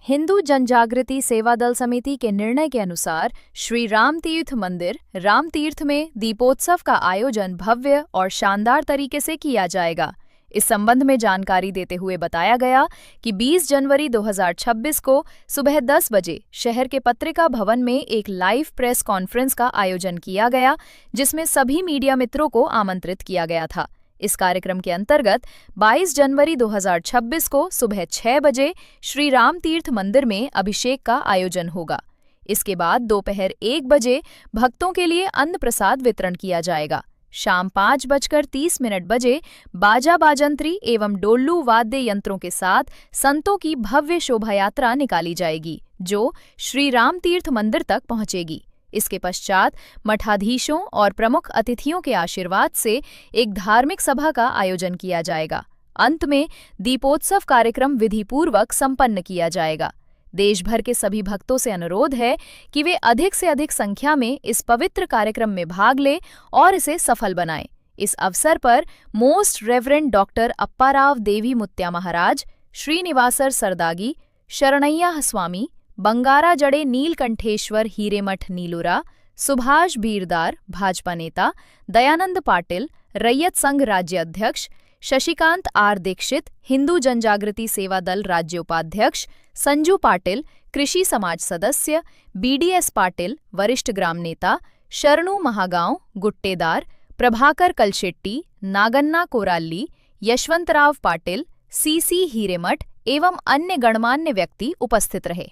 हिंदू जनजागृति सेवा दल समिति के निर्णय के अनुसार श्री राम तीर्थ मंदिर राम तीर्थ में दीपोत्सव का आयोजन भव्य और शानदार तरीके से किया जाएगा। इस संबंध में जानकारी देते हुए बताया गया कि 20 जनवरी 2026 को सुबह 10 बजे शहर के पत्रिका भवन में एक लाइव प्रेस कॉन्फ्रेंस का आयोजन किया गया, जिसमें सभी मीडिया मित्रों को आमंत्रित किया गया था। इस कार्यक्रम के अंतर्गत 22 जनवरी 2026 को सुबह 6 बजे श्री राम तीर्थ मंदिर में अभिषेक का आयोजन होगा। इसके बाद दोपहर 1 बजे भक्तों के लिए अन्न प्रसाद वितरण किया जाएगा। शाम 5:30 बजे बाजा बाजंत्री एवं डोल्लू वाद्य यंत्रों के साथ संतों की भव्य शोभा यात्रा निकाली जाएगी, जो श्री राम तीर्थ मंदिर तक पहुंचेगी। इसके पश्चात मठाधीशों और प्रमुख अतिथियों के आशीर्वाद से एक धार्मिक सभा का आयोजन किया जाएगा। अंत में दीपोत्सव कार्यक्रम विधिपूर्वक संपन्न किया जाएगा। देश भर के सभी भक्तों से अनुरोध है कि वे अधिक से अधिक संख्या में इस पवित्र कार्यक्रम में भाग लें और इसे सफल बनाएं। इस अवसर पर मोस्ट रेवरेंड डॉक्टर अप्पाराव देवी मुत्या महाराज, श्रीनिवासर सरदागी, शरणैया स्वामी, बंगारा जड़े नीलकंठेश्वर हीरेमठ नीलूरा, सुभाष बीरदार भाजपा नेता, दयानंद पाटिल रैयत संघ राज्य अध्यक्ष, शशिकांत आर दीक्षित हिंदू जनजागृति सेवा दल राज्य उपाध्यक्ष, संजू पाटिल कृषि समाज सदस्य, बीडीएस पाटिल वरिष्ठ ग्राम नेता, शरणू महागांव गुट्टेदार, प्रभाकर कलशेट्टी, नागन्ना कोराली, यशवंतराव पाटिल, सीसी हीरेमठ एवं अन्य गणमान्य व्यक्ति उपस्थित रहे।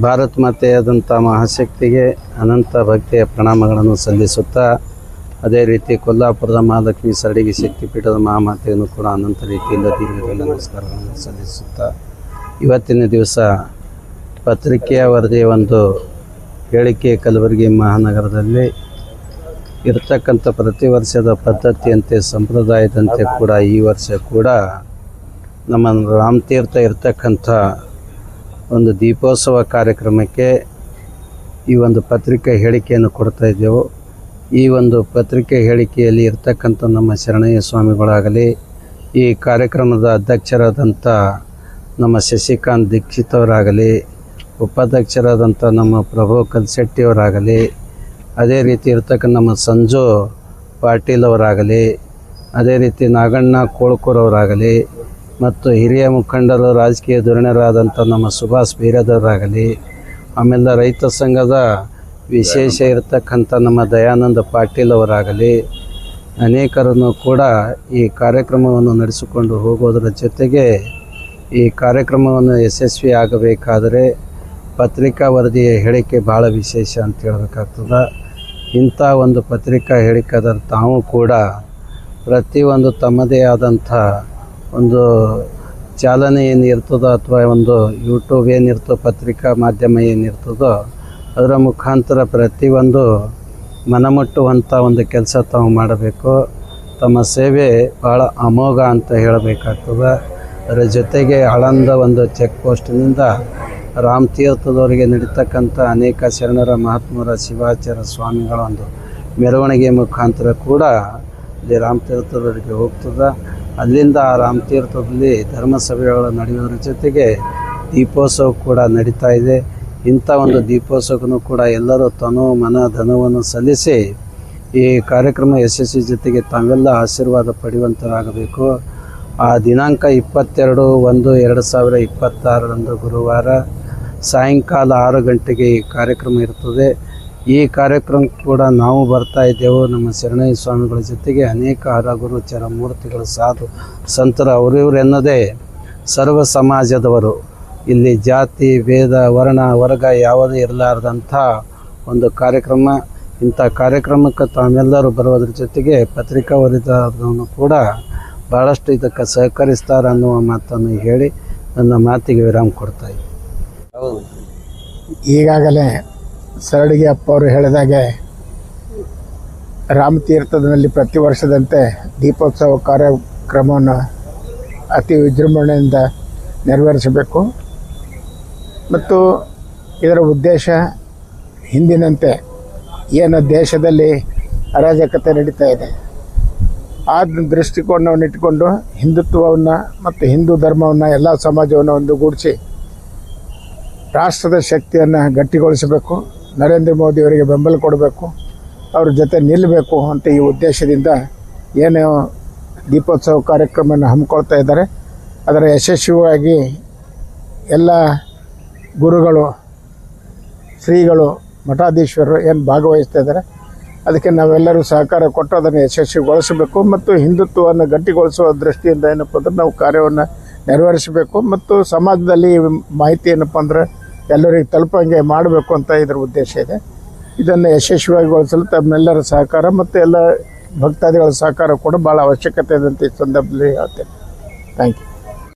ಭಾರತ ಮಾತೆಯಾದಂಥ ಮಹಾಶಕ್ತಿಗೆ ಅನಂತ ಭಕ್ತಿಯ ಪ್ರಣಾಮಗಳನ್ನು ಸಲ್ಲಿಸುತ್ತಾ, ಅದೇ ರೀತಿ ಕೊಲ್ಲಾಪುರದ ಮಹಾಲಕ್ಷ್ಮಿ ಸರಡಿಗೆ ಶಕ್ತಿಪೀಠದ ಮಹಾಮಾತೆಯನ್ನು ಕೂಡ ಅನಂತ ರೀತಿಯಿಂದ ದೀರ್ಘದಲ್ಲಿ ನಮಸ್ಕಾರಗಳನ್ನು ಸಲ್ಲಿಸುತ್ತಾ, ಇವತ್ತಿನ ದಿವಸ ಪತ್ರಿಕೆಯ ವರದಿಯ ಒಂದು ಹೇಳಿಕೆ ಕಲಬುರಗಿ ಮಹಾನಗರದಲ್ಲಿ ಇರತಕ್ಕಂಥ ಪ್ರತಿ ವರ್ಷದ ಪದ್ಧತಿಯಂತೆ ಸಂಪ್ರದಾಯದಂತೆ ಕೂಡ ಈ ವರ್ಷ ಕೂಡ ನಮ್ಮ ರಾಮತೀರ್ಥ ಇರತಕ್ಕಂಥ ಒಂದು ದೀಪೋತ್ಸವ ಕಾರ್ಯಕ್ರಮಕ್ಕೆ ಈ ಒಂದು ಪತ್ರಿಕೆ ಹೇಳಿಕೆಯನ್ನು ಕೊಡ್ತಾ ಇದ್ದೆವು। ಈ ಒಂದು ಪತ್ರಿಕೆ ಹೇಳಿಕೆಯಲ್ಲಿ ಇರತಕ್ಕಂಥ ನಮ್ಮ ಶರಣಯ್ಯ ಸ್ವಾಮಿಗಳಾಗಲಿ, ಈ ಕಾರ್ಯಕ್ರಮದ ಅಧ್ಯಕ್ಷರಾದಂಥ ನಮ್ಮ ಶಶಿಕಾಂತ್ ದೀಕ್ಷಿತ್ ಅವರಾಗಲಿ, ಉಪಾಧ್ಯಕ್ಷರಾದಂಥ ನಮ್ಮ ಪ್ರಭು ಕಲ್ಶೆಟ್ಟಿಯವರಾಗಲಿ, ಅದೇ ರೀತಿ ಇರ್ತಕ್ಕಂಥ ನಮ್ಮ ಸಂಜು ಪಾಟೀಲ್ ಅವರಾಗಲಿ, ಅದೇ ರೀತಿ ನಾಗಣ್ಣ ಕೋಳ್ಕೂರವರಾಗಲಿ, ಮತ್ತು ಹಿರಿಯ ಮುಖಂಡರು ರಾಜಕೀಯ ಧುರೀಣರಾದಂಥ ನಮ್ಮ ಸುಭಾಷ್ ಬೀರದವರಾಗಲಿ, ಆಮೇಲೆ ರೈತ ಸಂಘದ ವಿಶೇಷ ಇರತಕ್ಕಂಥ ನಮ್ಮ ದಯಾನಂದ ಪಾಟೀಲ್ ಅವರಾಗಲಿ, ಅನೇಕರನ್ನು ಕೂಡ ಈ ಕಾರ್ಯಕ್ರಮವನ್ನು ನಡೆಸಿಕೊಂಡು ಹೋಗೋದರ ಜೊತೆಗೆ ಈ ಕಾರ್ಯಕ್ರಮವನ್ನು ಯಶಸ್ವಿ ಆಗಬೇಕಾದರೆ ಪತ್ರಿಕಾ ವರದಿಯ ಹೇಳಿಕೆ ಭಾಳ ವಿಶೇಷ ಅಂತ ಹೇಳಬೇಕಾಗ್ತದೆ। ಇಂಥ ಒಂದು ಪತ್ರಿಕಾ ಹೇಳಿಕೆದ ತಾವು ಕೂಡ ಪ್ರತಿಯೊಂದು ತಮ್ಮದೇ ಆದಂಥ ಒಂದು ಚಾಲನೆ ಏನಿರ್ತದೋ ಅಥವಾ ಒಂದು ಯೂಟ್ಯೂಬ್ ಏನಿರ್ತೋ, ಪತ್ರಿಕಾ ಮಾಧ್ಯಮ ಏನಿರ್ತದೋ ಅದರ ಮುಖಾಂತರ ಪ್ರತಿಯೊಂದು ಮನಮುಟ್ಟುವಂಥ ಒಂದು ಕೆಲಸ ತಾವು ಮಾಡಬೇಕು। ತಮ್ಮ ಸೇವೆ ಭಾಳ ಅಮೋಘ ಅಂತ ಹೇಳಬೇಕಾಗ್ತದೆ। ಅದರ ಜೊತೆಗೆ ಆಳಂದ ಒಂದು ಚೆಕ್ ಪೋಸ್ಟ್ನಿಂದ ರಾಮತೀರ್ಥದವರಿಗೆ ನಡೀತಕ್ಕಂಥ ಅನೇಕ ಶರಣರ ಮಹಾತ್ಮರ ಶಿವಾಚಾರ್ಯ ಸ್ವಾಮಿಗಳ ಒಂದು ಮೆರವಣಿಗೆ ಮುಖಾಂತರ ಕೂಡ ಇಲ್ಲಿ ರಾಮತೀರ್ಥದವರಿಗೆ ಹೋಗ್ತದೆ। ಅಲ್ಲಿಂದ ಆ ರಾಮತೀರ್ಥದಲ್ಲಿ ಧರ್ಮಸಭೆಗಳು ನಡೆಯೋದ್ರ ಜೊತೆಗೆ ದೀಪೋತ್ಸವ ಕೂಡ ನಡೀತಾ ಇದೆ। ಇಂಥ ಒಂದು ದೀಪೋತ್ಸವಕ್ಕೂ ಕೂಡ ಎಲ್ಲರೂ ತನು ಮನ ಧನವನ್ನು ಸಲ್ಲಿಸಿ ಈ ಕಾರ್ಯಕ್ರಮ ಯಶಸ್ವಿ ಜೊತೆಗೆ ತಾವೆಲ್ಲ ಆಶೀರ್ವಾದ ಪಡೆಯುವಂತರಾಗಬೇಕು। ಆ ದಿನಾಂಕ 22/1/2026 ಗುರುವಾರ ಸಾಯಂಕಾಲ 6 ಗಂಟೆಗೆ ಈ ಕಾರ್ಯಕ್ರಮ ಇರ್ತದೆ। ಈ ಕಾರ್ಯಕ್ರಮ ಕೂಡ ನಾವು ಬರ್ತಾ ಇದ್ದೆವು ನಮ್ಮ ಶರಣಯ್ಯ ಸ್ವಾಮಿಗಳ ಜೊತೆಗೆ ಅನೇಕ ಹರಗುರು ಚರಮೂರ್ತಿಗಳು ಸಾಧು ಸಂತರು ಅವರಿವರು ಎನ್ನದೇ ಸರ್ವ ಸಮಾಜದವರು, ಇಲ್ಲಿ ಜಾತಿ ಭೇದ ವರ್ಣ ವರ್ಗ ಯಾವುದೇ ಇರಲಾರ್ದಂಥ ಒಂದು ಕಾರ್ಯಕ್ರಮ। ಇಂಥ ಕಾರ್ಯಕ್ರಮಕ್ಕೆ ತಾವೆಲ್ಲರೂ ಬರುವುದ್ರ ಜೊತೆಗೆ ಪತ್ರಿಕಾ ವರದಿಗಾರರನ್ನು ಕೂಡ ಭಾಳಷ್ಟು ಇದಕ್ಕೆ ಸಹಕರಿಸ್ತಾರೆ ಅನ್ನುವ ಮಾತನ್ನು ಹೇಳಿ ನನ್ನ ಮಾತಿಗೆ ವಿರಾಮ ಕೊಡ್ತಾ ಇದ್ದೀನಿ। ಈಗಾಗಲೇ ಸರಡಿಗೆ ಅಪ್ಪ ಅವರು ಹೇಳಿದಾಗೆ ರಾಮತೀರ್ಥದಲ್ಲಿ ಪ್ರತಿ ವರ್ಷದಂತೆ ದೀಪೋತ್ಸವ ಕಾರ್ಯಕ್ರಮವನ್ನು ಅತಿ ವಿಜೃಂಭಣೆಯಿಂದ ನೆರವೇರಿಸಬೇಕು ಮತ್ತು ಇದರ ಉದ್ದೇಶ ಹಿಂದಿನಂತೆ ಏನು ದೇಶದಲ್ಲಿ ಅರಾಜಕತೆ ನಡೀತಾ ಇದೆ, ಆ ದೃಷ್ಟಿಕೋನವನ್ನು ಇಟ್ಕೊಂಡು ಹಿಂದುತ್ವವನ್ನು ಮತ್ತು ಹಿಂದೂ ಧರ್ಮವನ್ನು ಎಲ್ಲ ಸಮಾಜವನ್ನು ಒಂದುಗೂಡಿಸಿ ರಾಷ್ಟ್ರದ ಶಕ್ತಿಯನ್ನು ಗಟ್ಟಿಗೊಳಿಸಬೇಕು. ನರೇಂದ್ರ ಮೋದಿಯವರಿಗೆ ಬೆಂಬಲ ಕೊಡಬೇಕು, ಅವ್ರ ಜೊತೆ ನಿಲ್ಲಬೇಕು ಅಂತ ಈ ಉದ್ದೇಶದಿಂದ ಏನು ದೀಪೋತ್ಸವ ಕಾರ್ಯಕ್ರಮವನ್ನು ಹಮ್ಮಿಕೊಳ್ತಾ ಇದ್ದಾರೆ. ಅದರ ಯಶಸ್ವಿಯಾಗಿ ಎಲ್ಲ ಗುರುಗಳು, ಶ್ರೀಗಳು, ಮಠಾಧೀಶ್ವರರು ಏನು ಭಾಗವಹಿಸ್ತಾ ಇದ್ದಾರೆ, ಅದಕ್ಕೆ ನಾವೆಲ್ಲರೂ ಸಹಕಾರ ಕೊಟ್ಟು ಅದನ್ನು ಯಶಸ್ವಿಗೊಳಿಸಬೇಕು ಮತ್ತು ಹಿಂದುತ್ವವನ್ನು ಗಟ್ಟಿಗೊಳಿಸುವ ದೃಷ್ಟಿಯಿಂದ ಏನಪ್ಪ ಅಂದ್ರೆ ನಾವು ಕಾರ್ಯವನ್ನು ನೆರವೇರಿಸಬೇಕು ಮತ್ತು ಸಮಾಜದಲ್ಲಿ ಮಾಹಿತಿ ಏನಪ್ಪ ಅಂದ್ರೆ ಎಲ್ಲರಿಗೆ ತಲುಪಂಗೆ ಮಾಡಬೇಕು ಅಂತ ಇದರ ಉದ್ದೇಶ ಇದೆ. ಇದನ್ನು ಯಶಸ್ವಿಯಾಗಿಗೊಳಿಸಲು ತಮ್ಮೆಲ್ಲರ ಸಹಕಾರ ಮತ್ತು ಎಲ್ಲ ಭಕ್ತಾದಿಗಳ ಸಹಕಾರ ಕೂಡ ಭಾಳ ಅವಶ್ಯಕತೆ ಇದೆ ಅಂತ ಈ ಸಂದರ್ಭದಲ್ಲಿ ಹೇಳ್ತೇನೆ. Thank you.